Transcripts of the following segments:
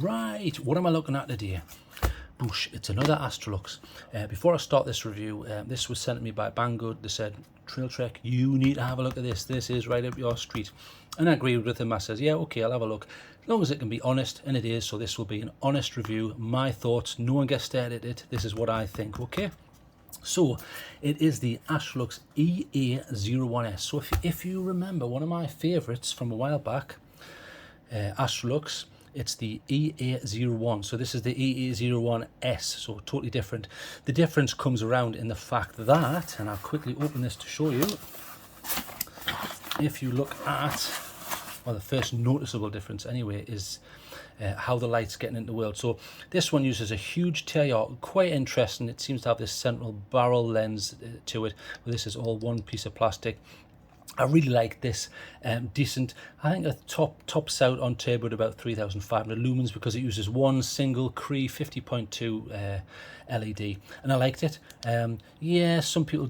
Right, what am I looking at today? Boosh, it's another Astrolux. Before I start this review, this was sent to me by Banggood. They said, TrailTrek, you need to have a look at this. This is right up your street. And I agreed with him. I says, yeah, okay, I'll have a look. As long as it can be honest, and it is, so this will be an honest review. My thoughts, no one gets stared at it. This is what I think, okay? So, it is the Astrolux EA01S. So if you remember, one of my favourites from a while back, Astrolux, it's the EA01. So this is the EA01S, so totally different. The difference comes around in the fact that, and I'll quickly open this to show you, if you look at, well, the first noticeable difference anyway is how the light's getting into the world. So this one uses a huge TIR, quite interesting. It seems to have this central barrel lens to it, but this is all one piece of plastic. I really like this, decent. I think it tops out on turbo at about 3,500 lumens because it uses one single Cree 50.2 LED, and I liked it. Yeah, some people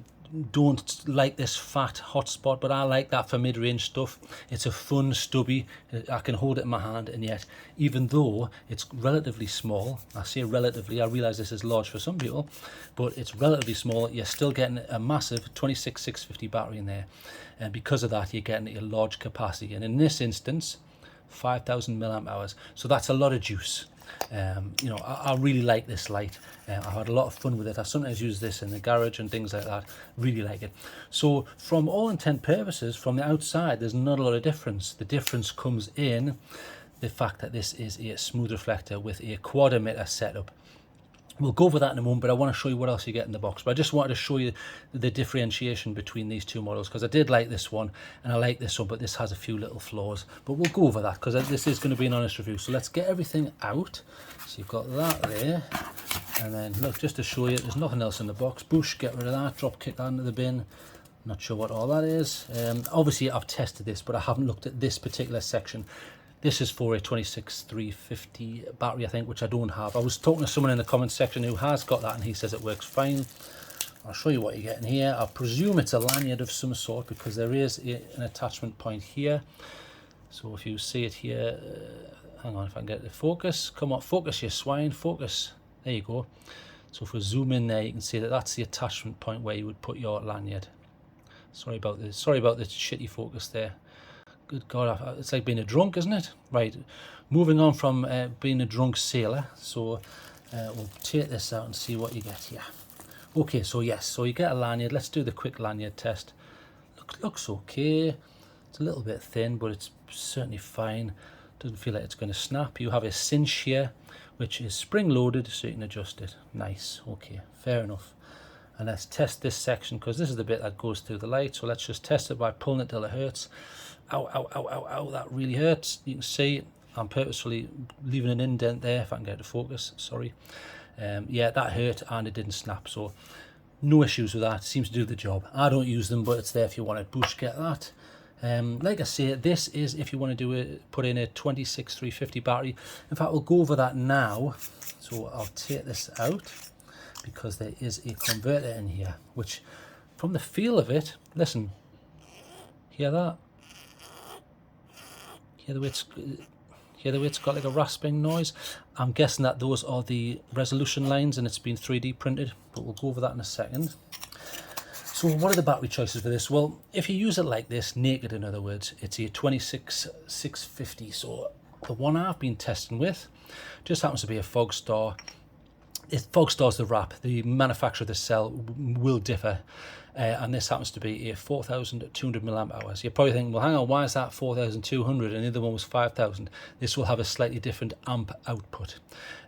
don't like this fat hotspot, but I like that for mid-range stuff. It's a fun stubby. I can hold it in my hand, and yet, even though it's relatively small, I say relatively, I realize this is large for some people, but it's relatively small, you're still getting a massive 26650 battery in there, and because of that you're getting a large capacity, and in this instance 5,000 milliamp hours, so that's a lot of juice. You know, I really like this light. I've had a lot of fun with it. I sometimes use this in the garage and things like that. Really like it. So from all intent purposes, from the outside, there's not a lot of difference. The difference comes in the fact that this is a smooth reflector with a quad emitter setup. We'll go over that in a moment, but I want to show you what else you get in the box. But I just wanted to show you the differentiation between these two models, because I did like this one and I like this one, but this has a few little flaws. But we'll go over that because this is going to be an honest review. So let's get everything out. So you've got that there, and then look, just to show you, there's nothing else in the box. Boosh, get rid of that, drop kick that into the bin. Not sure what all that is. Obviously I've tested this, but I haven't looked at this particular section. This is for a 26350 battery, I think, which I don't have. I was talking to someone in the comments section who has got that, and he says it works fine. I'll show you what you get in here. I presume it's a lanyard of some sort because there is an attachment point here. So if you see it here, hang on if I can get it to focus. Come on, focus, you swine, focus. There you go. So if we zoom in there, you can see that that's the attachment point where you would put your lanyard. Sorry about this. Sorry about the shitty focus there. Good God, it's like being a drunk, isn't it? Right, moving on from being a drunk sailor. So we'll take this out and see what you get here. Okay, so yes, so you get a lanyard. Let's do the quick lanyard test. Looks okay. It's a little bit thin, but it's certainly fine. Doesn't feel like it's going to snap. You have a cinch here, which is spring-loaded, so you can adjust it. Nice, okay, fair enough. And let's test this section, because this is the bit that goes through the light. So let's just test it by pulling it till it hurts. Ow, ow, ow, ow, ow, that really hurts. You can see I'm purposefully leaving an indent there, if I can get it to focus, sorry. Yeah, that hurt and it didn't snap, so no issues with that. Seems to do the job. I don't use them, but it's there if you want it. Boosh, get that. Like I say, this is if you want to do it, put in a 26350 battery. In fact, we'll go over that now. So I'll take this out because there is a converter in here, which from the feel of it, listen, hear that? Hear the way it's got like a rasping noise? I'm guessing that those are the resolution lines and it's been 3D printed, but we'll go over that in a second. So what are the battery choices for this? Well, if you use it like this, naked in other words, it's a 26650. So the one I've been testing with just happens to be a Fogstar. Fogstar's the wrap. The manufacturer of the cell will differ. And this happens to be a 4,200 milliamp hours. You're probably thinking, well, hang on, why is that 4,200 and the other one was 5,000? This will have a slightly different amp output.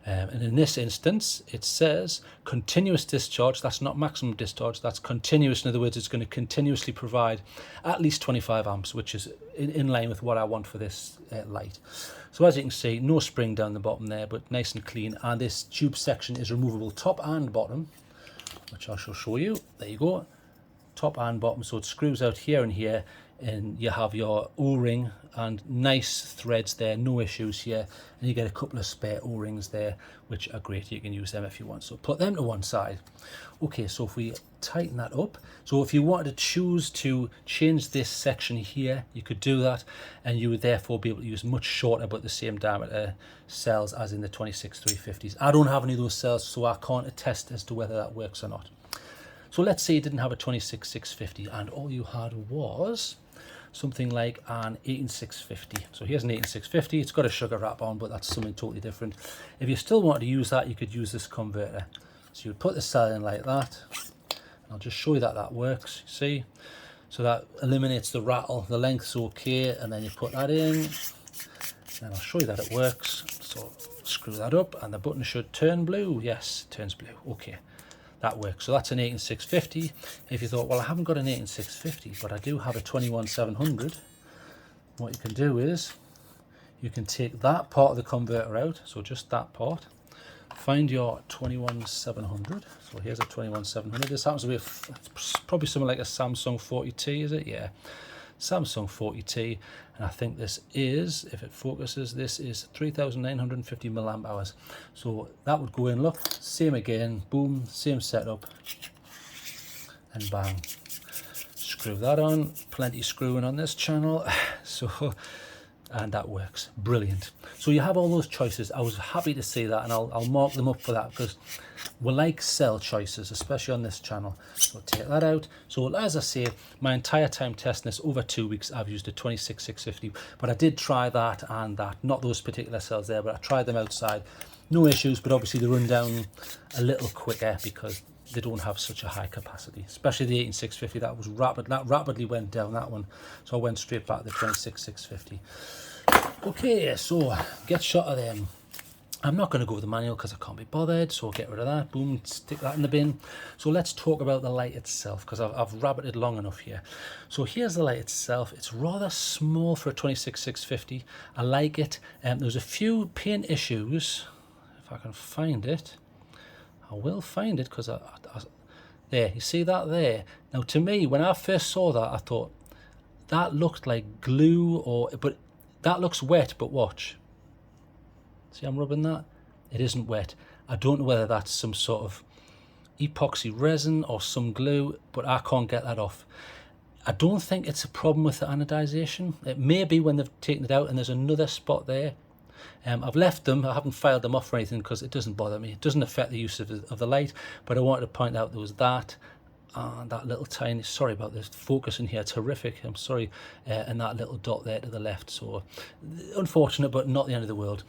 And in this instance, it says continuous discharge. That's not maximum discharge, that's continuous. In other words, it's going to continuously provide at least 25 amps, which is in line with what I want for this light. So as you can see, no spring down the bottom there, but nice and clean. And this tube section is removable top and bottom, which I shall show you. There you go. Top and bottom, so it screws out here and here. and you have your O-ring and nice threads there, no issues here, and you get a couple of spare O-rings there, which are great. You can use them if you want, so put them to one side. Okay, so if we tighten that up, so if you wanted to choose to change this section here, you could do that, and you would therefore be able to use much shorter but the same diameter cells as in the 26-350s. I don't have any of those cells, so I can't attest as to whether that works or not. So let's say you didn't have a 26-650 and all you had was something like an 18-650. So here's an 18-650, it's got a sugar wrap on, but that's something totally different. If you still want to use that, you could use this converter. So you would put the cell in like that. I'll just show you that that works, you see? So that eliminates the rattle, the length's okay, and then you put that in, and I'll show you that it works. So screw that up, and the button should turn blue. Yes, it turns blue, okay. That works. So that's an 18-650. If you thought, well, I haven't got an 18-650, but I do have a 21-700, what you can do is you can take that part of the converter out, so just that part, find your 21-700. So here's a 21-700. This happens to be probably something like a Samsung 40T, is it? Yeah, Samsung 40T, and I think this is, if it focuses, this is 3,950 milliamp hours. So that would go in, look, same again, boom, same setup, and bang, screw that on. Plenty screwing on this channel, so, and that works, brilliant. So you have all those choices. I was happy to see that, and I'll mark them up for that, because we like cell choices, especially on this channel. So take that out. So as I say, my entire time testing this, over 2 weeks, I've used a 26-650, but I did try that and that, not those particular cells there, but I tried them outside, no issues, but obviously they run down a little quicker because they don't have such a high capacity, especially the 18-650. That was rapidly went down, that one, so I went straight back to the 26-650. Okay, so get shot of them. I'm not going to go with the manual because I can't be bothered, so get rid of that, boom, stick that in the bin. So let's talk about the light itself, because I've rabbited long enough here. So here's the light itself. It's rather small for a 26-650. I like it. There's a few paint issues. If I can find it, I will find it, because there, you see that there? Now to me, when I first saw that, I thought that looked like glue, but that looks wet, but watch. See, I'm rubbing that. It isn't wet. I don't know whether that's some sort of epoxy resin or some glue, but I can't get that off. I don't think it's a problem with the anodization. It may be when they've taken it out, and there's another spot there. I've left them. I haven't filed them off or anything because it doesn't bother me. It doesn't affect the use of the light, but I wanted to point out there was that. That little tiny, sorry about this focus in here, it's horrific, I'm sorry, and that little dot there to the left, so unfortunate, but not the end of the world.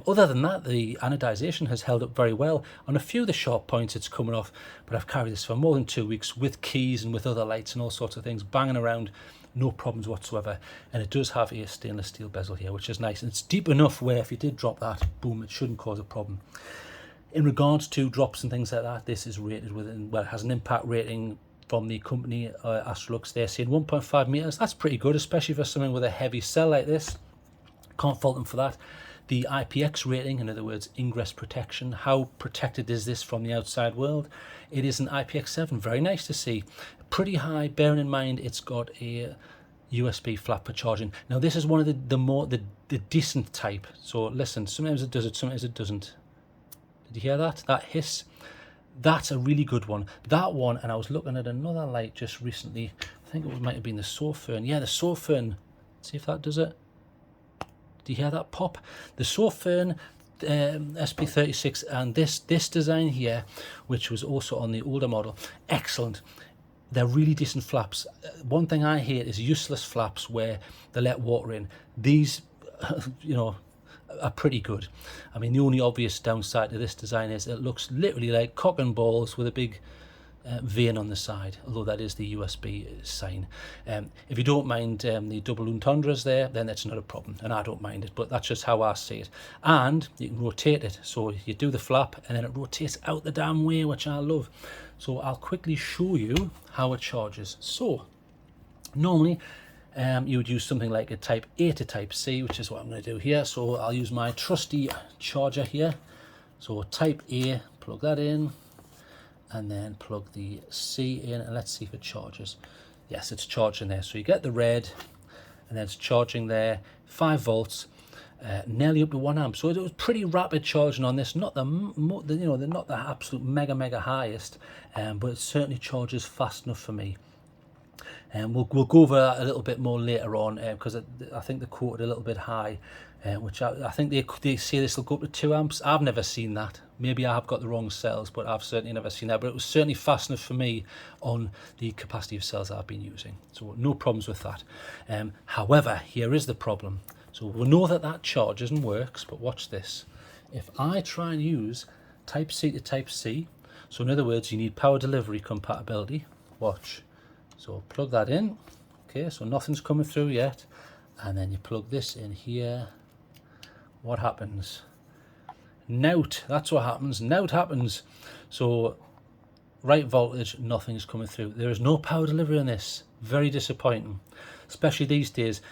Other than that, the anodization has held up very well. On a few of the sharp points it's coming off, but I've carried this for more than 2 weeks with keys and with other lights and all sorts of things banging around, no problems whatsoever. And it does have a stainless steel bezel here, which is nice, and it's deep enough where if you did drop that, boom, it shouldn't cause a problem. In regards to drops and things like that, this is rated within, well, it has an impact rating from the company Astrolux. They're saying 1.5 meters. That's pretty good, especially for something with a heavy cell like this. Can't fault them for that. The IPX rating, in other words, ingress protection. How protected is this from the outside world? It is an IPX7. Very nice to see. Pretty high, bearing in mind it's got a USB flap for charging. Now this is one of the decent type. So listen, sometimes it does it, sometimes it doesn't. Did you hear that? That hiss? That's a really good one. That one, and I was looking at another light just recently. I think it might have been the Sofern. Yeah, the Sofern. See if that does it. Do you hear that pop? The Sofern SP36 and this design here, which was also on the older model, excellent. They're really decent flaps. One thing I hate is useless flaps where they let water in. These, you know, are pretty good. I mean, the only obvious downside to this design is it looks literally like cock and balls with a big vein on the side, although that is the USB sign. If you don't mind the double entendres there, then that's not a problem, and I don't mind it, but that's just how I see it. And you can rotate it, so you do the flap and then it rotates out the damn way, which I love. So I'll quickly show you how it charges. So normally you would use something like a type A to type C, which is what I'm going to do here. So I'll use my trusty charger here. So type A, plug that in, and then plug the C in, and let's see if it charges. yes, it's charging there. So you get the red, and then it's charging there, 5 volts, nearly up to 1 amp. So it was pretty rapid charging on this. Not the they're not the absolute mega highest, but it certainly charges fast enough for me. And we'll go over that a little bit more later on, because I think they quoted a little bit high, which I think they say this will go up to 2 amps. I've never seen that. Maybe I have got the wrong cells, but I've certainly never seen that. But it was certainly fast enough for me on the capacity of cells I've been using. So no problems with that. However, here is the problem. So we know that charges and works, but watch this. If I try and use Type C to Type C, so in other words, you need power delivery compatibility. Watch. So plug that in, okay, so nothing's coming through yet, and then you plug this in here. What happens? Nout, that's what happens, nout happens. So right voltage, nothing's coming through. There is no power delivery on this. Very disappointing, especially these days.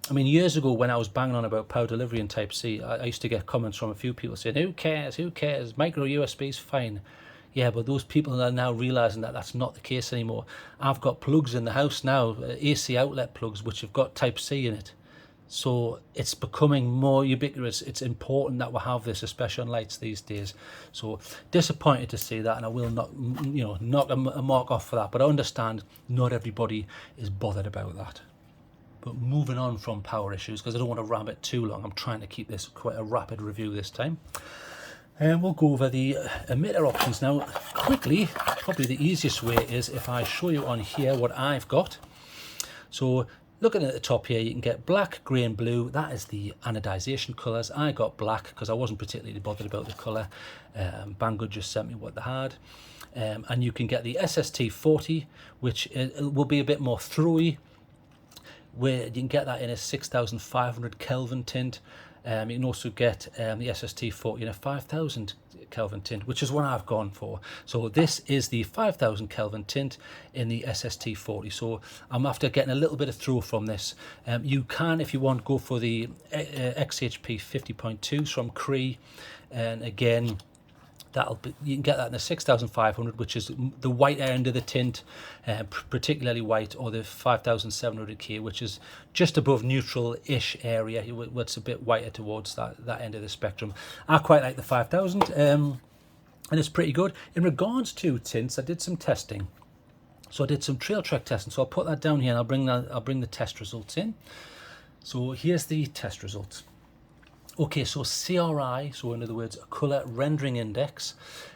I mean, years ago when I was banging on about power delivery in Type C, I used to get comments from a few people saying, who cares, micro USB is fine. Yeah, but those people are now realising that that's not the case anymore. I've got plugs in the house now, AC outlet plugs, which have got Type C in it. So it's becoming more ubiquitous. It's important that we have this, especially on lights these days. So disappointed to see that, and I will not, knock a mark off for that. But I understand not everybody is bothered about that. But moving on from power issues, because I don't want to ram it too long. I'm trying to keep this quite a rapid review this time. And we'll go over the emitter options now quickly. Probably the easiest way is if I show you on here what I've got. So looking at the top here, you can get black, grey and blue. That is the anodization colours. I got black because I wasn't particularly bothered about the colour. Banggood just sent me what they had. And you can get the SST40, which will be a bit more throwy, where you can get that in a 6500 Kelvin tint. You can also get the SST40 in a 5000 Kelvin tint, which is what I've gone for. So this is the 5000 Kelvin tint in the SST40. So I'm after getting a little bit of throw from this. You can, if you want, go for the XHP 50.2s from Cree, and again, you can get that in the 6500, which is the white end of the tint, particularly white, or the 5700K, which is just above neutral-ish area. It's a bit whiter towards that end of the spectrum. I quite like the 5000, and it's pretty good. In regards to tints, I did some testing. So I did some TrailTrek testing. So I'll put that down here, and I'll bring the test results in. So here's the test results. Okay, so CRI, so in other words, a colour rendering index,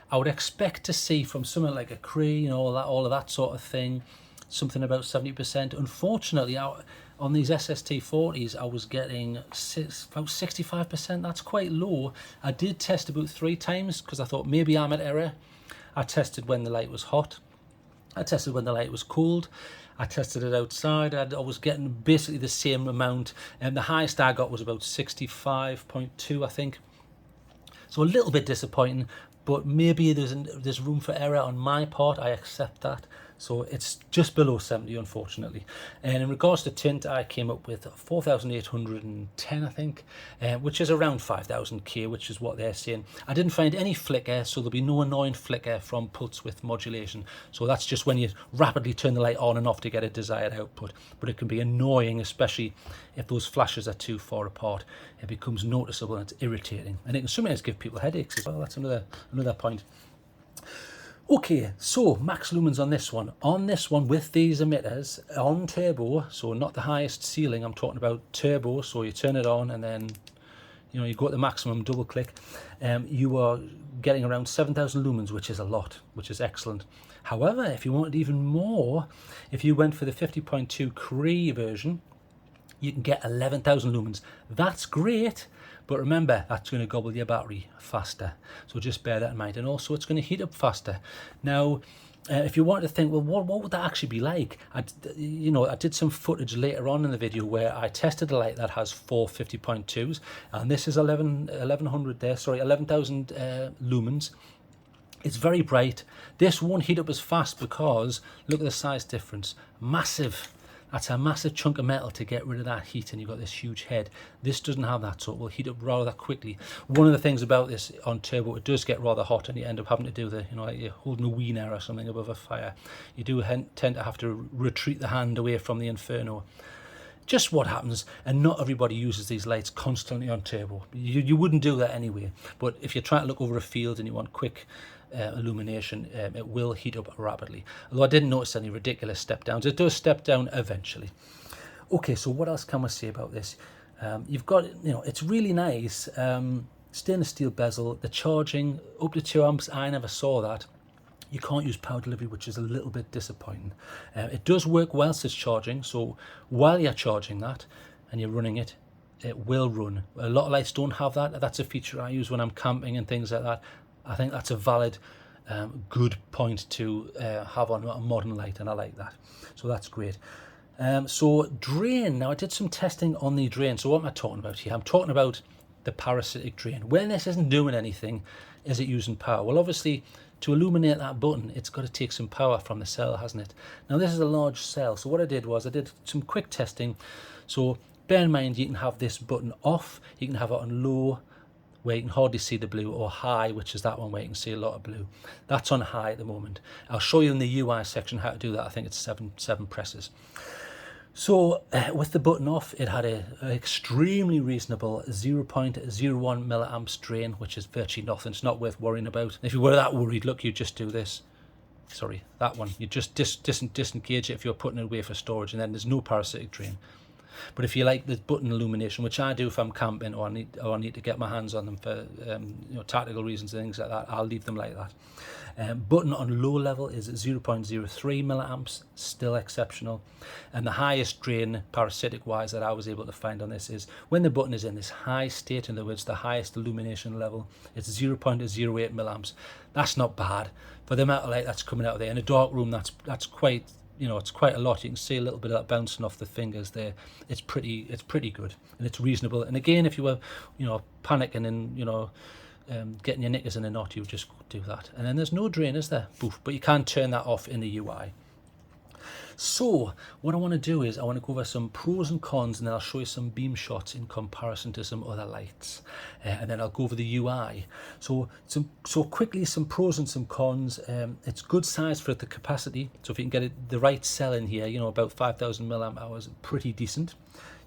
I would expect to see from something like a Cree, all of that sort of thing, something about 70%. Unfortunately, on these SST40s, I was getting about 65%. That's quite low. I did test about 3 times because I thought maybe I'm at error. I tested when the light was hot. I tested when the light was cold. I tested it outside. I was getting basically the same amount, and the highest I got was about 65.2, I think. So a little bit disappointing, but maybe there's room for error on my part. I accept that. So it's just below 70, unfortunately. And in regards to tint, I came up with 4,810, I think, which is around 5,000K, which is what they're saying. I didn't find any flicker, so there'll be no annoying flicker from pulse width modulation. So that's just when you rapidly turn the light on and off to get a desired output. But it can be annoying, especially if those flashes are too far apart. It becomes noticeable and it's irritating. And it can sometimes give people headaches as well. That's another point. Okay, so max lumens on this one. On this one, with these emitters, on turbo, so not the highest ceiling, I'm talking about turbo, so you turn it on and then, you go to the maximum, double click, you are getting around 7,000 lumens, which is a lot, which is excellent. However, if you wanted even more, if you went for the 50.2 Cree version, you can get 11,000 lumens. That's great, but remember, that's going to gobble your battery faster. So just bear that in mind. And also, it's going to heat up faster. Now, if you want to think, well, what would that actually be like? I did some footage later on in the video where I tested a light that has 4 50.2s, and this is 11,000 lumens. It's very bright. This won't heat up as fast because look at the size difference. Massive. That's a massive chunk of metal to get rid of that heat, and you've got this huge head. This doesn't have that, so it will heat up rather quickly. One of the things about this on turbo, it does get rather hot, and you end up having to do the, you know, like you're holding a wiener or something above a fire. You do tend to have to retreat the hand away from the inferno. Just what happens, and not everybody uses these lights constantly on turbo. You wouldn't do that anyway, but if you're trying to look over a field and you want quick illumination, it will heat up rapidly. Although I didn't notice any ridiculous step downs. It does step down eventually. Okay, so what else can we say about this? You've got, you know, it's really nice. Stainless steel bezel, the charging up to 2 amps. I never saw that. You can't use power delivery, which is a little bit disappointing. It does work whilst it's charging, so while you're charging that and you're running it, it will run. A lot of lights don't have that. That's a feature I use when I'm camping and things like that. I think that's a valid, good point to have on a modern light, and I like that. So that's great. So drain. Now I did some testing on the drain. So what am I talking about here? I'm talking about the parasitic drain. When this isn't doing anything, is it using power? Well, obviously, to illuminate that button, it's got to take some power from the cell, hasn't it? Now this is a large cell, so what I did was I did some quick testing. So bear in mind, you can have this button off, you can have it on low, where you can hardly see the blue, or high, which is that one where you can see a lot of blue. That's on high at the moment. I'll show you in the UI section how to do that. I think it's seven presses. So with the button off, it had an extremely reasonable 0.01 milliamps drain, which is virtually nothing. It's not worth worrying about. If you were that worried, look, you just do this. Sorry, that one. You just disengage it if you're putting it away for storage, and then there's no parasitic drain. But if you like the button illumination, which I do if I'm camping or I need to get my hands on them for you know, tactical reasons and things like that, I'll leave them like that. Button on low level is 0.03 milliamps, still exceptional. And the highest drain parasitic wise that I was able to find on this is when the button is in this high state, in other words, the highest illumination level, it's 0.08 milliamps. That's not bad for the amount of light that's coming out of there. In a dark room, that's quite, you know, it's quite a lot. You can see a little bit of that bouncing off the fingers there. It's pretty good, and it's reasonable. And again, if you were, you know, panicking and, you know, getting your knickers in a knot, you would just do that. And then there's no drain, is there? Boof. But you can turn that off in the UI. So what I want to do is I want to go over some pros and cons, and then I'll show you some beam shots in comparison to some other lights, and then I'll go over the UI. So quickly, some pros and some cons. It's good size for the capacity, so if you can get the right cell in here, you know, about 5,000 milliamp hours, pretty decent.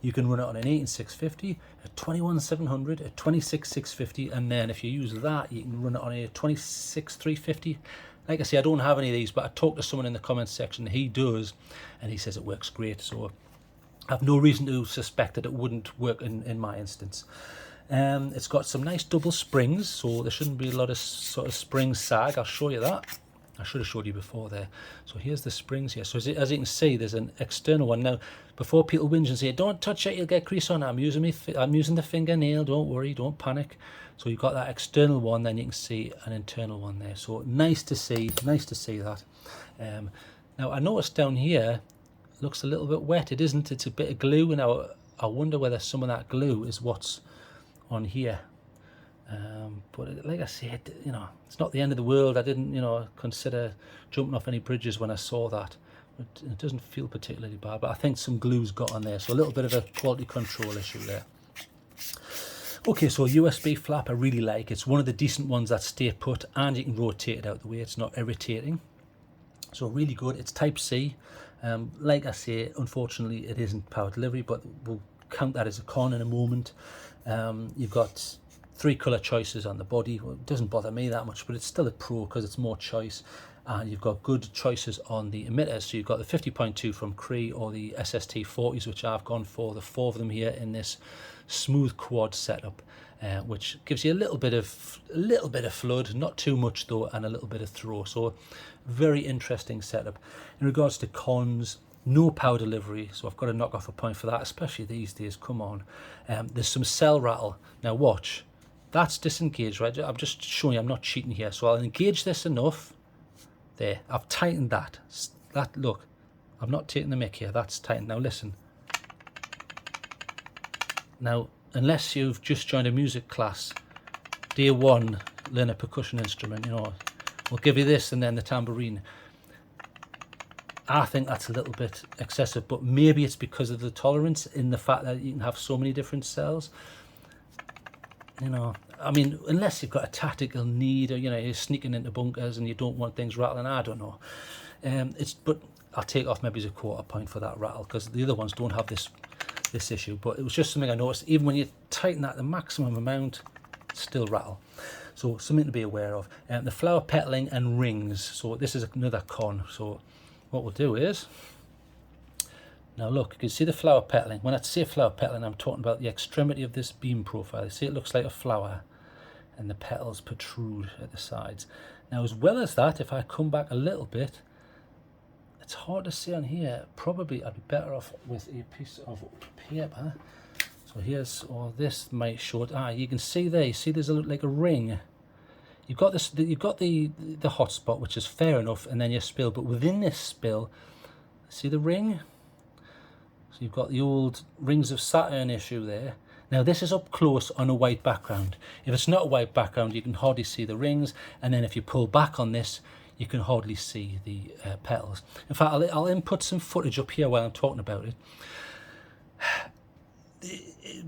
You can run it on an 18650, a 21700, a 26650, and then if you use that, you can run it on a 26350. Like I say, I don't have any of these, but I talked to someone in the comments section, he does, and he says it works great. So I have no reason to suspect that it wouldn't work in my instance. It's got some nice double springs, so there shouldn't be a lot of sort of spring sag. I'll show you that. I should have showed you before there. So here's the springs here. So as you can see, there's an external one. Now, before people whinge and say, don't touch it, you'll get crease on it. I'm using the fingernail, don't worry, don't panic. So you've got that external one, then you can see an internal one there. So nice to see that. Now I noticed down here, it looks a little bit wet. It isn't, it's a bit of glue. Now I wonder whether some of that glue is what's on here. But like I said, you know, it's not the end of the world. I didn't, you know, consider jumping off any bridges when I saw that. It doesn't feel particularly bad, but I think some glue's got on there, so a little bit of a quality control issue there. Okay, so USB flap I really like. It's one of the decent ones that stay put, and you can rotate it out the way. It's not irritating, so really good. It's Type C. Like I say, unfortunately it isn't power delivery, but we'll count that as a con in a moment. You've got 3 colour choices on the body. Well, it doesn't bother me that much, but it's still a pro because it's more choice. And you've got good choices on the emitters. So you've got the 50.2 from Cree or the SST40s, which I've gone for. The 4 of them here in this smooth quad setup, which gives you a little bit of flood, not too much though, and a little bit of throw. So very interesting setup. In regards to cons, no power delivery, so I've got to knock off a point for that, especially these days. Come on. There's some cell rattle. Now watch. That's disengaged, right? I'm just showing you I'm not cheating here. So I'll engage this enough. There, I've tightened that. Look, I'm not taking the mick here. That's tightened. Now listen. Now, unless you've just joined a music class, day 1, learn a percussion instrument, you know, we'll give you this and then the tambourine. I think that's a little bit excessive, but maybe it's because of the tolerance in the fact that you can have so many different cells. You know, I mean, unless you've got a tactical need, or, you know, you're sneaking into bunkers and you don't want things rattling, I don't know. But I'll take off maybe as a quarter point for that rattle, because the other ones don't have this issue. But it was just something I noticed. Even when you tighten that the maximum amount, still rattle. So something to be aware of. The flower petaling and rings. So this is another con. So what we'll do is, now look, you can see the flower petaling. When I say flower petaling, I'm talking about the extremity of this beam profile. You see it looks like a flower and the petals protrude at the sides. Now, as well as that, if I come back a little bit, it's hard to see on here. Probably I'd be better off with a piece of paper. So here's, or this might show it. You can see there, you see there's like a ring. You've got this, you've got the hot spot, which is fair enough, and then your spill. But within this spill, see the ring? So you've got the old Rings of Saturn issue there. Now this is up close on a white background. If it's not a white background, you can hardly see the rings. And then if you pull back on this, you can hardly see the petals. In fact, I'll input some footage up here while I'm talking about it.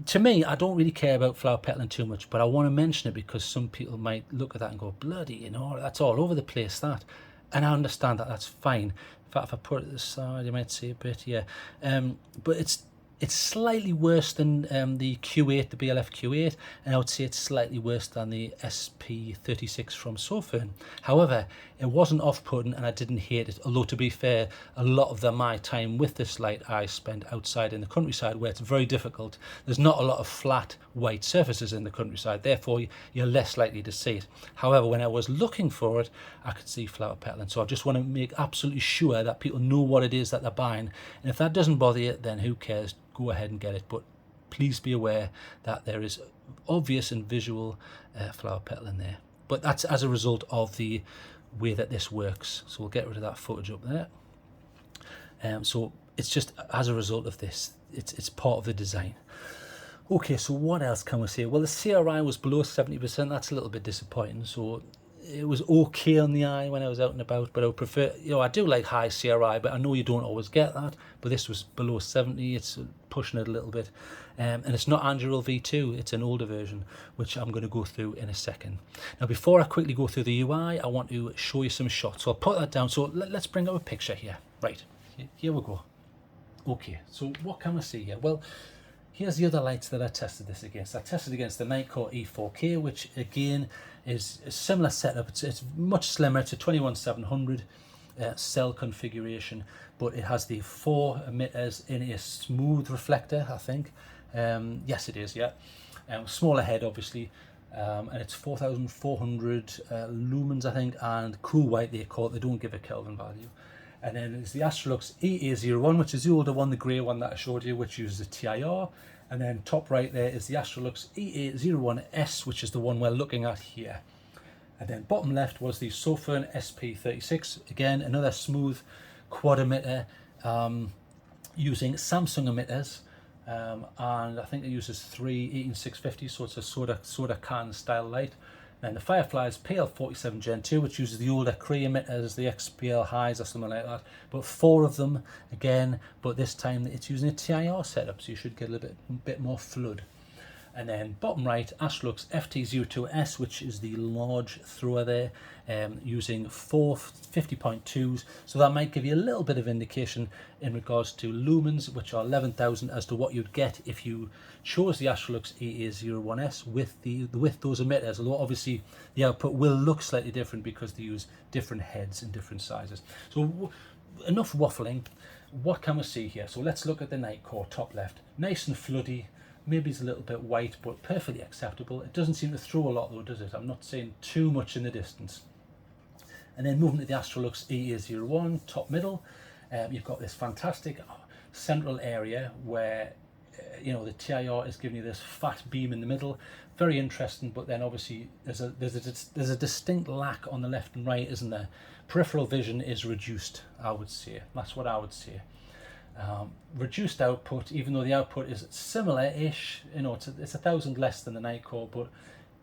To me, I don't really care about flower petaling too much, but I want to mention it because some people might look at that and go, bloody, you know, that's all over the place, that. And I understand that, that's fine. In fact, if I put it to the side, you might see a bit, yeah. But it's slightly worse than the Q8, the BLF Q8, and I would say it's slightly worse than the SP36 from Sofern. However, it wasn't off-putting and I didn't hate it, although to be fair, a lot of my time with this light I spent outside in the countryside where it's very difficult. There's not a lot of flat white surfaces in the countryside, therefore you're less likely to see it. However, when I was looking for it, I could see flower petaling, so I just want to make absolutely sure that people know what it is that they're buying, and if that doesn't bother you, then who cares? Go ahead and get it, but please be aware that there is obvious and visual flower petaling there, but that's as a result of the way that this works. So we'll get rid of that footage up there. So it's just as a result of this, it's part of the design. Okay, so what else can we say? Well, the CRI was below 70%. That's a little bit disappointing. So it was okay on the eye when I was out and about, but I would prefer, you know, I do like high CRI, but I know you don't always get that. But this was below 70, it's pushing it a little bit. And it's not Anduril V2, it's an older version, which I'm going to go through in a second. Now, before I quickly go through the UI, I want to show you some shots. So I'll put that down. So let's bring up a picture here. Right, here we go. Okay, so what can we see here? Well, here's the other lights that I tested this against. I tested against the Nightcore E4K, which again is a similar setup. It's much slimmer. It's a 21700 cell configuration, but it has the 4 emitters in a smooth reflector, I think. Yes, it is, yeah. Smaller head, obviously, and it's 4400 lumens, I think, and cool white they call it. They don't give a Kelvin value. And then there's the Astrolux EA01, which is the older one, the grey one that I showed you, which uses a TIR. And then top right there is the Astrolux EA01S, which is the one we're looking at here. And then bottom left was the Sofern SP36, again another smooth quad emitter using Samsung emitters, and I think it uses 3 18650, so it's a soda can style light. And the Firefly's PL47 Gen 2, which uses the older Cree emitters, the XPL highs or something like that, but 4 of them again, but this time it's using a TIR setup, so you should get a little bit more flood. And then bottom right, Astrolux FT02S, which is the large thrower there, using 4 50.2s. So that might give you a little bit of indication in regards to lumens, which are 11,000, as to what you'd get if you chose the Astrolux EA01S with those emitters. Although obviously the output will look slightly different because they use different heads in different sizes. So enough waffling. What can we see here? So let's look at the Nightcore top left. Nice and floody. Maybe it's a little bit white, but perfectly acceptable. It doesn't seem to throw a lot though, does it? I'm not seeing too much in the distance. And then moving to the Astrolux EA01, top middle, you've got this fantastic central area where, you know, the TIR is giving you this fat beam in the middle. Very interesting, but then obviously there's a distinct lack on the left and right, isn't there? Peripheral vision is reduced, I would say. That's what I would say. Reduced output, even though the output is similar-ish, you know, it's 1,000 less than the Nightcore, but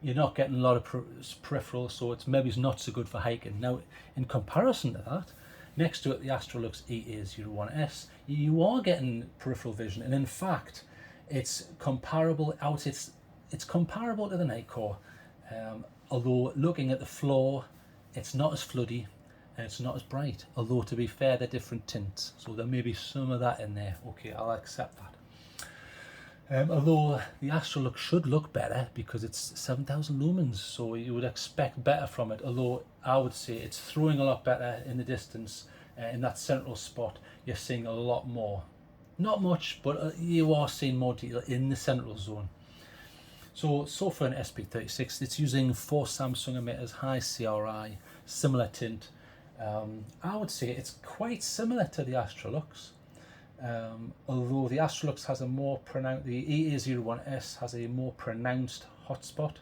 you're not getting a lot of peripheral, so it's maybe not so good for hiking. Now, in comparison to that, Next to it, the Astrolux EA01S, you are getting peripheral vision, and in fact, it's comparable out. It's comparable to the Nightcore, although looking at the floor, it's not as floody and it's not as bright. Although to be fair, they're different tints, so there may be some of that in there. Okay, I'll accept that. Although the Astrolux should look better because it's 7,000 lumens, so you would expect better from it. Although I would say it's throwing a lot better in the distance, in that central spot. You're seeing a lot more. Not much, but you are seeing more detail in the central zone. So for an SP36, it's using 4 Samsung emitters, high CRI, similar tint. I would say it's quite similar to the Astrolux. Although the Astrolux has a more pronounced, the EA01S has a more pronounced hotspot,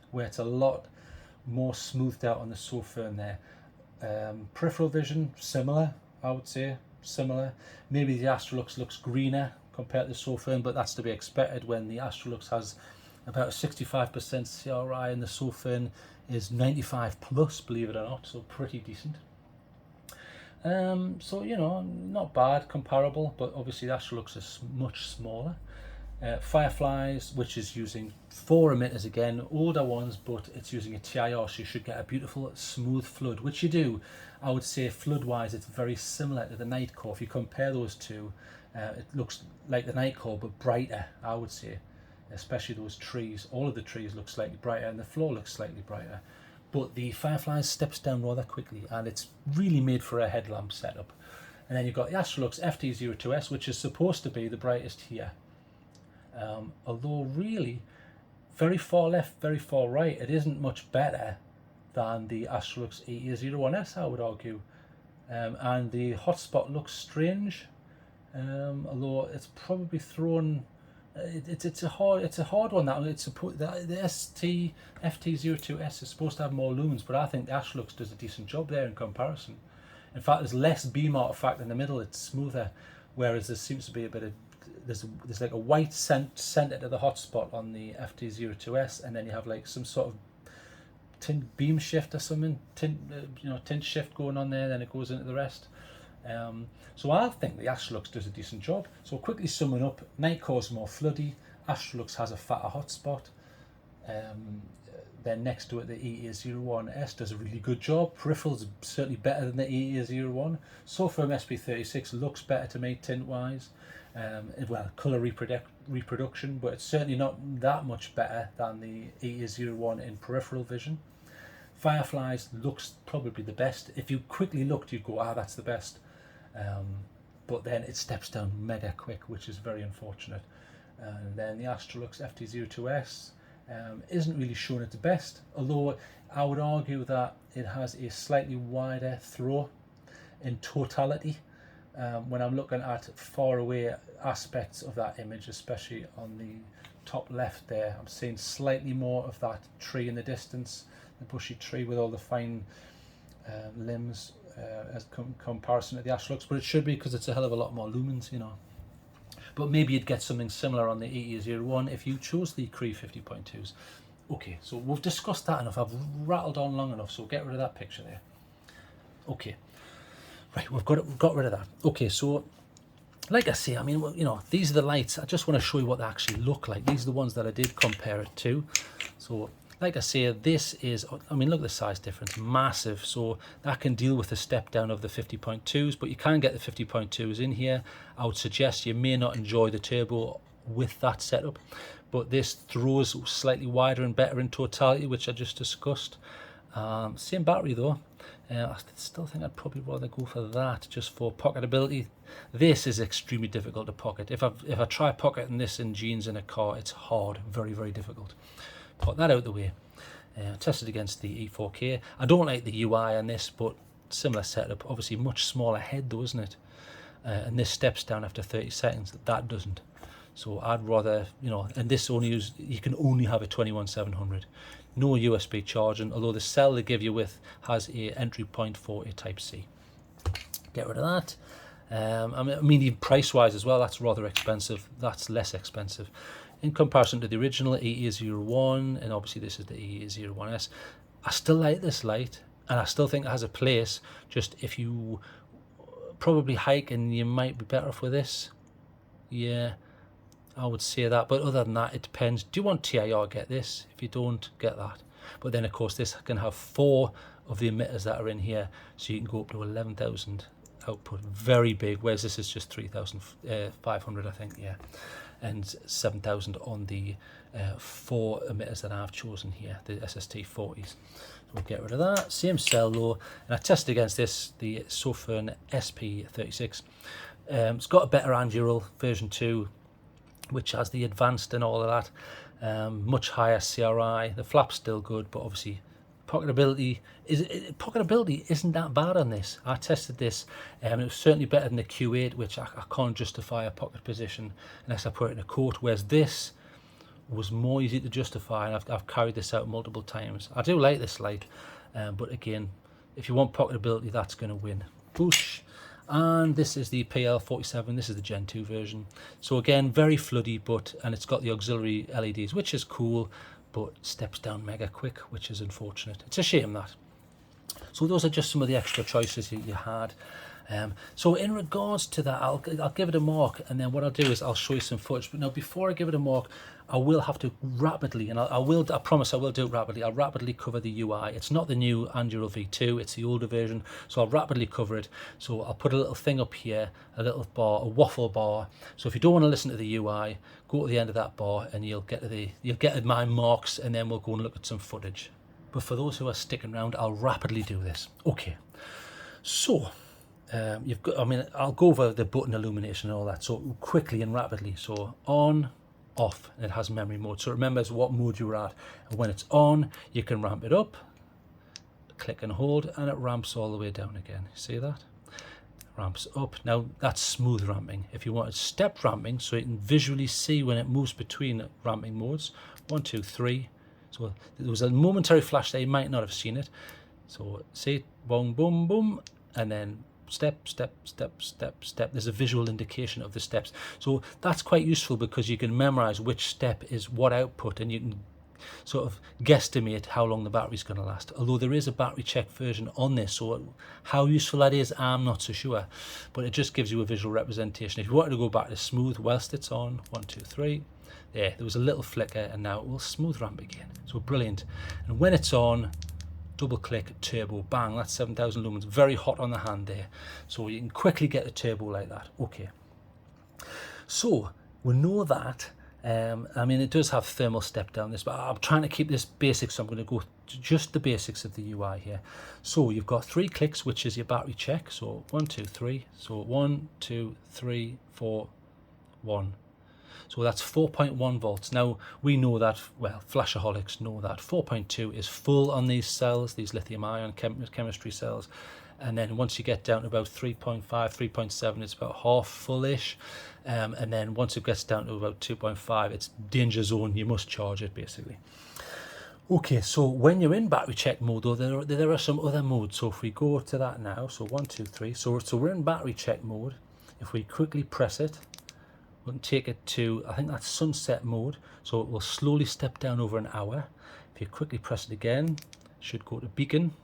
where it's a lot more smoothed out on the sofa in there. Peripheral vision, similar, I would say, similar. Maybe the Astrolux looks greener compared to the sofa, but that's to be expected when the Astrolux has about a 65% CRI and the sofa is 95 plus, believe it or not, so pretty decent. So, you know, not bad, comparable, but obviously the Astrolux is much smaller. Fireflies, which is using 4 emitters again, older ones, but it's using a TIR, so you should get a beautiful smooth flood, which you do. I would say flood wise it's very similar to the Nightcore. If you compare those two, it looks like the Nightcore but brighter, I would say, especially those trees. All of the trees look slightly brighter and the floor looks slightly brighter. But the Fireflies steps down rather quickly, and it's really made for a headlamp setup. And then you've got the Astrolux FT02S, which is supposed to be the brightest here. Although really, very far left, very far right, it isn't much better than the Astrolux EA01S, I would argue. And the hotspot looks strange, although it's probably thrown. It's a hard one. That the FT02S is supposed to have more lumens, but I think the Astrolux does a decent job there in comparison. In fact, there's less beam artifact in the middle. It's smoother, whereas there seems to be a bit of there's like a white center to the hotspot on the FT02S, and then you have like some sort of tint beam shift or something, tint shift going on there. Then it goes into the rest. So I think the Astrolux does a decent job. So quickly summing up, Nightcore's more floody, Astrolux has a fatter hotspot. Then next to it, the EA01S does a really good job. Peripheral's certainly better than the EA01. So from SP36 looks better to me tint wise. Well, colour reproduction, but it's certainly not that much better than the EA01 in peripheral vision. Fireflies looks probably the best. If you quickly looked, you'd go, that's the best. But then it steps down mega quick, which is very unfortunate. And then the Astrolux FT02S isn't really shown its best, although I would argue that it has a slightly wider throw in totality. When I'm looking at far away aspects of that image, especially on the top left there, I'm seeing slightly more of that tree in the distance, the bushy tree with all the fine limbs as comparison to the Astrolux, but it should be because it's a hell of a lot more lumens, you know. But maybe you'd get something similar on the EA01 if you chose the Cree 50.2s. Okay, so we've discussed that enough. I've rattled on long enough, so get rid of that picture there. Okay, right, we've got rid of that. Okay, so like I say, I mean, you know, these are the lights. I just want to show you what they actually look like. These are the ones that I did compare it to. So like I say, this is, I mean, look at the size difference, massive. So that can deal with the step down of the 50.2s, but you can get the 50.2s in here. I would suggest you may not enjoy the turbo with that setup, but this throws slightly wider and better in totality, which I just discussed. Same battery though. I still think I'd probably rather go for that just for pocketability. This is extremely difficult to pocket. If I try pocketing this in jeans in a car, it's hard, very, very difficult. Put that out of the way. Tested against the E4K. I don't like the UI on this, but similar setup. Obviously much smaller head though, isn't it? And this steps down after 30 seconds. That doesn't. So I'd rather, you know, and this you can only have a 21700. No USB charging, although the cell they give you with has a entry point for a Type-C. Get rid of that. I mean, even price-wise as well, that's rather expensive. That's less expensive in comparison to the original EA01, and obviously this is the EA01S. I still like this light, and I still think it has a place. Just if you probably hiking, you might be better off with this. Yeah, I would say that. But other than that, it depends. Do you want TIR, get this. If you don't, get that. But then, of course, this can have 4 of the emitters that are in here. So you can go up to 11,000 output. Very big. Whereas this is just 3,500, I think, yeah. And 7,000 on the 4 emitters that I've chosen here, the SST40s. We'll get rid of that. Same cell though, and I tested against this, the Sofern SP36. It's got a better angular version 2, which has the advanced and all of that. Much higher CRI. The flap's still good, but obviously pocketability isn't that bad on this. I tested this, and it was certainly better than the Q8, which I can't justify a pocket position unless I put it in a coat. Whereas this was more easy to justify, and I've carried this out multiple times. I do like this light, but again, if you want pocketability, that's going to win. Boosh. And this is the PL47. This is the Gen 2 version. So again, very floody, and it's got the auxiliary LEDs, which is cool, but steps down mega quick, which is unfortunate. It's a shame that. So those are just some of the extra choices you had. So in regards to that, I'll give it a mark, and then what I'll do is I'll show you some footage. But now, before I give it a mark, I will have to rapidly, and I promise I will do it rapidly. I'll rapidly cover the UI. It's not the new Angular V2, it's the older version. So I'll rapidly cover it. So I'll put a little thing up here, a little bar, a waffle bar. So if you don't want to listen to the UI, go to the end of that bar, and you'll get to my marks, and then we'll go and look at some footage. But for those who are sticking around, I'll rapidly do this. Okay. So you've got, I'll go over the button illumination and all that, so quickly and rapidly. So on, off, and it has memory mode, so it remembers what mode you were at, and when it's on, you can ramp it up, click and hold, and it ramps all the way down again. See that? Ramps up. Now that's smooth ramping. If you wanted step ramping, so you can visually see when it moves between ramping modes, 1, 2, 3. So there was a momentary flash there, you might not have seen it. So see, boom, boom, boom, and then step, step, step, step, step. There's a visual indication of the steps. So that's quite useful because you can memorize which step is what output, and you can sort of guesstimate how long the battery's going to last. Although there is a battery check version on this, so how useful that is, I'm not so sure. But it just gives you a visual representation. If you wanted to go back to smooth whilst it's on, 1, 2, 3. There was a little flicker, and now it will smooth ramp again. So brilliant. And when it's on, double click, turbo, bang, that's 7,000 lumens. Very hot on the hand there. So you can quickly get a turbo like that. Okay. So we know that. It does have thermal step down this, but I'm trying to keep this basic, so I'm going to go to just the basics of the UI here. So you've got 3 clicks, which is your battery check. So 1, 2, 3. So 1, 2, 3, 4, 1. So that's 4.1 volts. Now we know that, well, flashaholics know that 4.2 is full on these cells, these lithium ion chemistry cells. And then once you get down to about 3.5, 3.7, it's about half fullish. And then once it gets down to about 2.5, it's danger zone. You must charge it basically. Okay, so when you're in battery check mode, though, there are some other modes. So if we go to that now, so 1, 2, 3. So we're in battery check mode. If we quickly press it, we can take it to, I think that's sunset mode, so it will slowly step down over an hour. If you quickly press it again, it should go to beacon.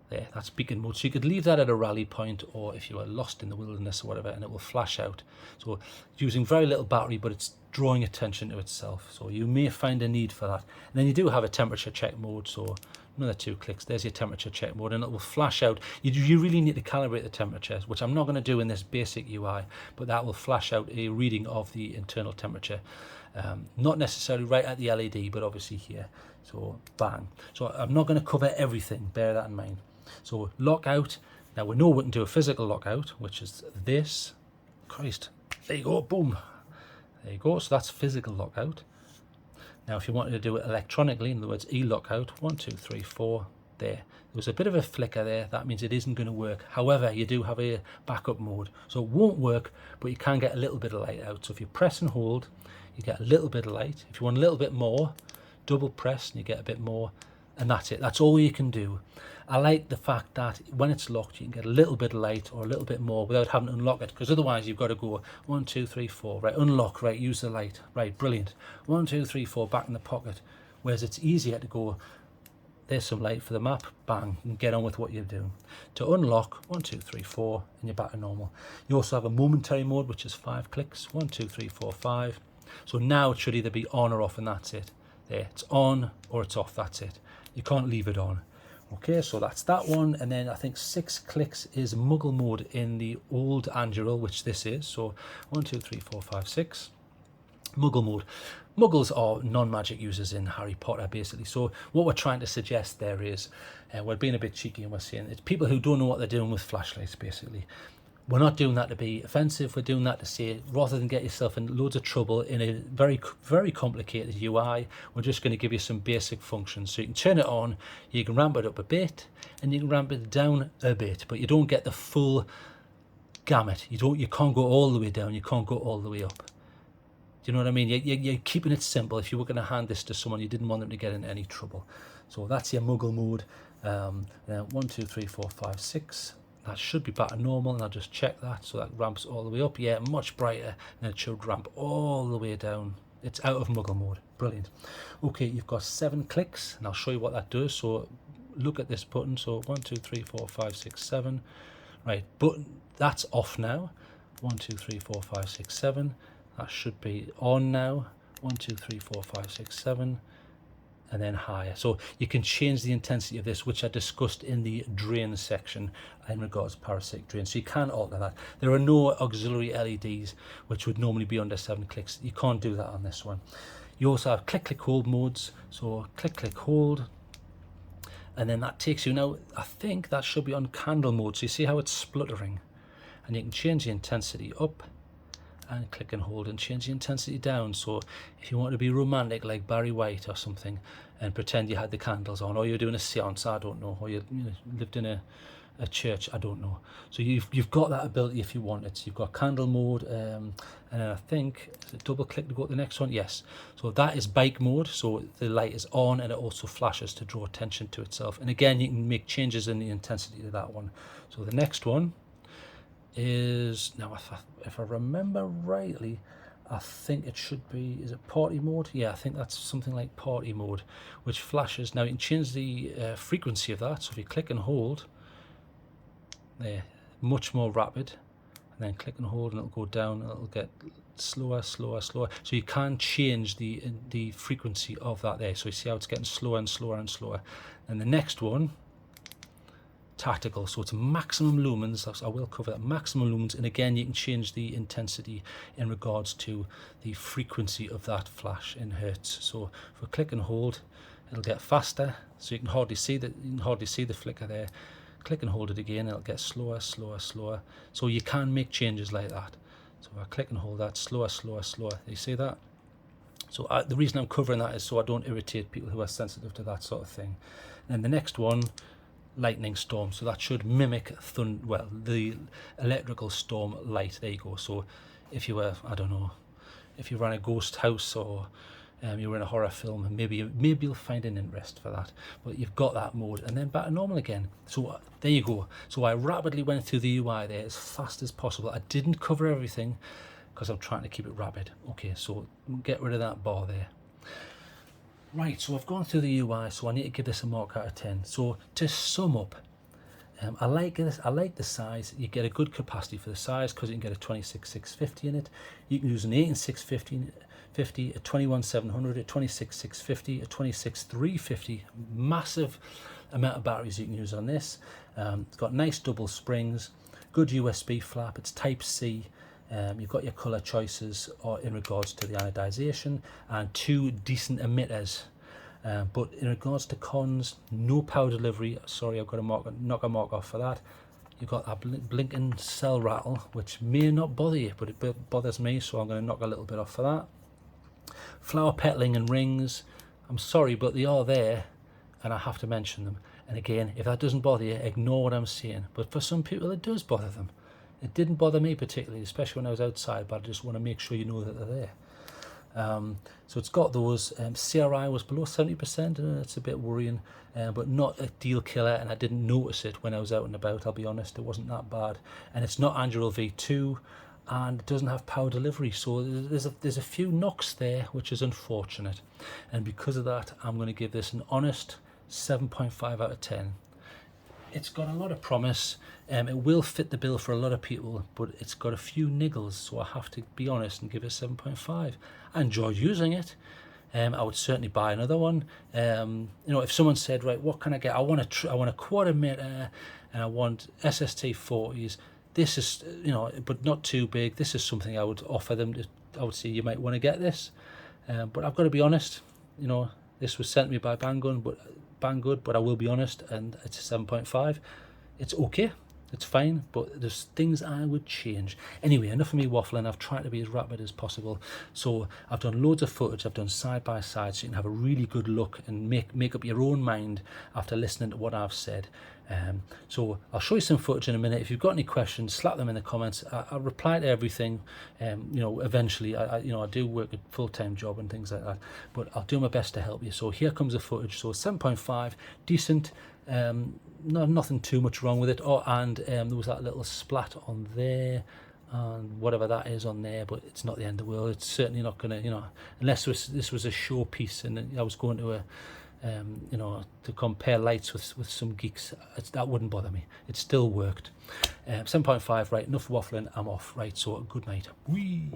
There, that's beacon mode. So you could leave that at a rally point, or if you are lost in the wilderness or whatever, and it will flash out. So using very little battery, but it's drawing attention to itself. So you may find a need for that. And then you do have a temperature check mode, so another 2 clicks, there's your temperature check mode, and it will flash out. You really need to calibrate the temperatures, which I'm not going to do in this basic UI, but that will flash out a reading of the internal temperature. Not necessarily right at the LED, but obviously here. So bang. So I'm not going to cover everything, bear that in mind. So lockout, now we know we can do a physical lockout, which is this. Christ, there you go, boom. There you go, so that's physical lockout. Now, if you wanted to do it electronically, in other words, e-lockout, 1, 2, 3, 4, there. There was a bit of a flicker there. That means it isn't going to work. However, you do have a backup mode. So it won't work, but you can get a little bit of light out. So if you press and hold, you get a little bit of light. If you want a little bit more, double press and you get a bit more. And that's it. That's all you can do. I like the fact that when it's locked, you can get a little bit of light or a little bit more without having to unlock it, because otherwise you've got to go 1, 2, 3, 4, right, unlock, right, use the light, right, brilliant, 1, 2, 3, 4, back in the pocket. Whereas it's easier to go there's some light for the map, bang, and get on with what you're doing. To unlock, 1, 2, 3, 4, and you're back to normal. You also have a momentary mode, which is 5 clicks, 1, 2, 3, 4, 5. So now it should either be on or off, and that's it. There, it's on or it's off, that's it. You can't leave it on. Okay, so that's that one, and then I think 6 clicks is Muggle Mode in the old Anduril, which this is. So 1, 2, 3, 4, 5, 6. Muggle Mode. Muggles are non-magic users in Harry Potter, basically. So what we're trying to suggest there is, we're being a bit cheeky and we're saying it's people who don't know what they're doing with flashlights, basically. We're not doing that to be offensive. We're doing that to say, rather than get yourself in loads of trouble in a very, very complicated UI, we're just going to give you some basic functions. So you can turn it on, you can ramp it up a bit, and you can ramp it down a bit, but you don't get the full gamut. You can't go all the way down. You can't go all the way up. Do you know what I mean? You're keeping it simple. If you were going to hand this to someone, you didn't want them to get in any trouble. So that's your Muggle Mode. 1, 2, 3, 4, 5, 6. That should be back to normal, and I'll just check that. So that ramps all the way up. Yeah, much brighter. And it should ramp all the way down. It's out of Muggle Mode. Brilliant. Okay, you've got 7 clicks, and I'll show you what that does. So look at this button. So 1, 2, 3, 4, 5, 6, 7. Right, button, that's off now. 1, 2, 3, 4, 5, 6, 7. That should be on now. 1, 2, 3, 4, 5, 6, 7, and then higher. So you can change the intensity of this, which I discussed in the drain section in regards to parasitic drain. So you can alter that. There are no auxiliary LEDs, which would normally be under 7 clicks. You can't do that on this one. You also have click, click, hold modes. So click, click, hold. And then that takes you now, I think that should be on candle mode. So you see how it's spluttering. And you can change the intensity up, and click and hold and change the intensity down. So if you want to be romantic like Barry White or something and pretend you had the candles on, or you're doing a seance, I don't know, or you lived in a church, I don't know. So you've got that ability if you want it. So you've got candle mode, and then I think, is it double click to go to the next one? Yes. So that is bike mode. So the light is on and it also flashes to draw attention to itself. And again, you can make changes in the intensity to that one. So the next one is, now if I remember rightly, I think it should be, is it party mode? Yeah, I think that's something like party mode, which flashes. Now you can change the frequency of that. So if you click and hold, there, much more rapid, and then click and hold and it'll go down and it'll get slower, slower, slower. So you can change the frequency of that there. So you see how it's getting slower and slower and slower. And the next one, tactical, so it's maximum lumens. I will cover that, maximum lumens, and again you can change the intensity in regards to the frequency of that flash in hertz. So if we click and hold, it'll get faster, so you can hardly see the flicker there. Click and hold it again, it'll get slower, slower, slower. So you can make changes like that. So if I click and hold that, slower, slower, slower. You see that? So the reason I'm covering that is so I don't irritate people who are sensitive to that sort of thing. And the next one, lightning storm. So that should mimic the electrical storm light. There you go. So if you were, I don't know, if you ran a ghost house or you were in a horror film, maybe you'll find an interest for that. But you've got that mode, and then back to normal again. So there you go. So I rapidly went through the UI there as fast as possible. I didn't cover everything because I'm trying to keep it rapid. Okay, so get rid of that bar there. Right, so I've gone through the UI, so I need to give this a mark out of 10. So to sum up, I like this. I like the size. You get a good capacity for the size because you can get a 26650 in it. You can use an 18650, a 21700, a 26650, a 26350. Massive amount of batteries you can use on this. It's got nice double springs, good USB flap. It's Type C. You've got your colour choices in regards to the ionization and 2 decent emitters. But in regards to cons, no power delivery. Sorry, I've got to knock a mark off for that. You've got that blinking cell rattle, which may not bother you, but it bothers me, so I'm going to knock a little bit off for that. Flower petalling and rings, I'm sorry, but they are there, and I have to mention them. And again, if that doesn't bother you, ignore what I'm saying. But for some people, it does bother them. It didn't bother me particularly, especially when I was outside, but I just want to make sure you know that they're there. So it's got those. CRI was below 70%, it's a bit worrying, but not a deal killer, and I didn't notice it when I was out and about, I'll be honest. It wasn't that bad. And it's not Anduril V2, and it doesn't have power delivery, so there's a few knocks there, which is unfortunate. And because of that, I'm going to give this an honest 7.5 out of 10. It's got a lot of promise. It will fit the bill for a lot of people, but it's got a few niggles, so I have to be honest and give it 7.5. I enjoyed using it. I would certainly buy another one. You know, if someone said, right, what can I get? I want a quad emitter, and I want SST 40s. This is, you know, but not too big. This is something I would offer them. I would say you might want to get this, but I've got to be honest. You know, this was sent to me by Banggood, but I will be honest, and it's a 7.5. It's okay, it's fine, but there's things I would change. Anyway, enough of me waffling. I've tried to be as rapid as possible. So I've done loads of footage. I've done side by side, so you can have a really good look and make up your own mind after listening to what I've said. So I'll show you some footage in a minute. If you've got any questions, slap them in the comments. I'll reply to everything. You know, eventually, I do work a full-time job and things like that, but I'll do my best to help you. So here comes the footage. So 7.5, decent. Nothing too much wrong with it. Oh, and there was that little splat on there, and whatever that is on there, but it's not the end of the world. It's certainly not gonna, you know, unless this was a showpiece and I was going to you know, to compare lights with some geeks, that wouldn't bother me. It still worked. 7.5, right, enough waffling, I'm off. Right, so good night. Whee!